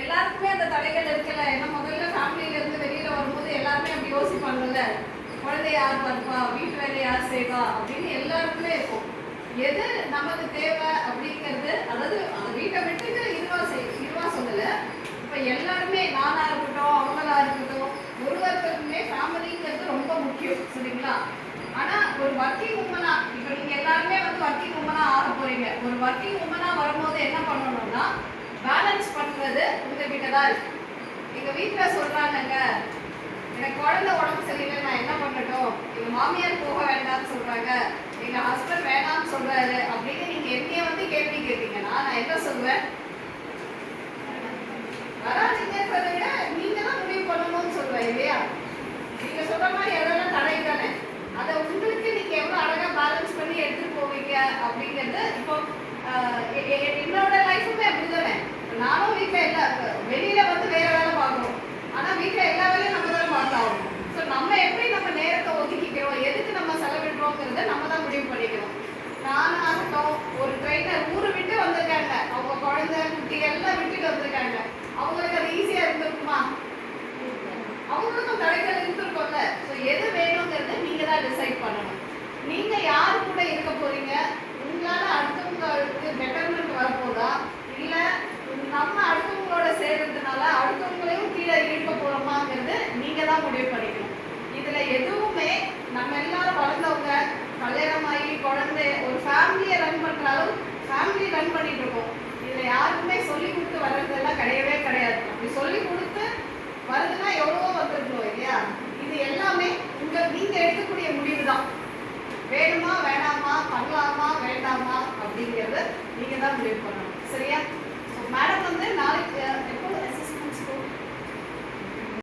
எல்லாருக்குமே அந்த தடைகள் இருக்குல்ல. ஏன்னா முதல்ல ஃபேமிலியில இருந்து வெளியில வரும்போது எல்லாருமே அப்படி யோசிப்பாங்கல்ல, குழந்தைய யார் பார்ப்பா, வீட்டு வேலையை யார் செய்வா அப்படின்னு எல்லாருக்குமே இருக்கும். எது நமக்கு தேவை அப்படிங்கிறது, அதாவது வீட்டை விட்டுட்டு இதுவா சொல்லல. இப்ப எல்லாருமே நானா இருக்கட்டும், அவங்களா இருக்கட்டும், ஒருவருக்குமே ஃபேமிலிங்கிறது ரொம்ப முக்கியம், சரிங்களா? ஆனா ஒரு ஒர்க்கிங் உமனா, இப்ப நீங்க எல்லாருமே வந்து ஒர்க்கிங் உமனா ஆக போறீங்க. ஒரு ஒர்க்கிங் உமனா வரும்போது என்ன பண்ணணும்னா, பேலன்ஸ் பண்றது உங்க கிட்ட தான் இருக்கு. எங்க வீட்டுல சொல்றாங்கங்க, எனக்கு குழந்தை உடம்பு சரியில்லை, நான் என்ன பண்ணட்டும்? எங்க மாமியார் போக வேண்டாம்னு சொல்றாங்க, எங்க ஹஸ்பண்ட் வேணாம்னு சொல்றாரு அப்படின்னு நீங்க என்னைய வந்து கேள்வி கேட்டீங்கன்னா நான் என்ன சொல்வேன்? வராதீங்கன்றதை விட நீங்க தான் முடிவு பண்ணணும்னு சொல்றேன் இல்லையா? நீங்க சொல்ற மாதிரி எதெல்லாம் தடை தானே, அதை உங்களுக்கு நீங்க எவ்வளவு அழகா பேலன்ஸ் பண்ணி எடுத்துட்டு போவீங்க அப்படிங்கிறது. இப்போ என்னோட லைஃபுமே அப்படிதானே. நானும் வீட்டுல வெளியில வந்து வேற வேலை பார்க்கணும், ஆனா வீட்டுல எல்லா வேலையும் நம்ம தான் பார்த்தாகணும். ஸோ நம்ம எப்படி நம்ம நேரத்தை ஒதுக்கிக்கிறோம், எதுக்கு நம்ம செலவிடுறோங்கிறத நம்ம தான் முடிவு பண்ணிக்கணும். நானும் ஆகட்டும், ஒரு ட்ரெயினர் ஊரு விட்டு வந்திருக்காங்க, அவங்க குழந்தை குட்டி எல்லாம் விட்டுட்டு வந்திருக்காங்க. அவங்களுக்கு அது ஈஸியா இருந்திருக்குமா? அவங்களுக்கும் தடைகள் இருந்திருக்கும்ல. ஸோ எது வேணுங்கிறத நீங்க தான் டிசைட் பண்ணணும். நீங்க யாரு கூட இருக்க போறீங்க, உங்களால அடுத்தவங்களுக்கு பெட்டர்மெண்ட் வரப்போதா, இல்ல நம்ம அடுத்தவங்களோட சேர்றதுனால அடுத்தவங்களையும் கீழே இழுக்க போறோமாங்கிறது நீங்க தான் முடிவு பண்ணிக்கணும். இதுல எதுவுமே நம்ம எல்லாரும் வளர்ந்தவங்க, கல்யாணம் ஆகி குழந்தை ஒரு ஃபேமிலியை ரன் பண்றாலும் ஃபேமிலி ரன் பண்ணிட்டு இருக்கோம். இதுல யாருக்குமே சொல்லி கொடுத்து வர்றதெல்லாம் கிடையவே கிடையாது. அப்படி சொல்லி கொடுத்து வருதுன்னா எவ்வளவோ வந்துருக்கணும் இல்லையா? இது எல்லாமே நீங்க எடுக்கக்கூடிய முடிவு தான். வேணுமா வேணாமா, பண்ணலாமா வேண்டாமா அப்படிங்கிறது நீங்க தான் முடிவு பண்ணணும், சரியா? மேடம் வந்து நாளைக்கு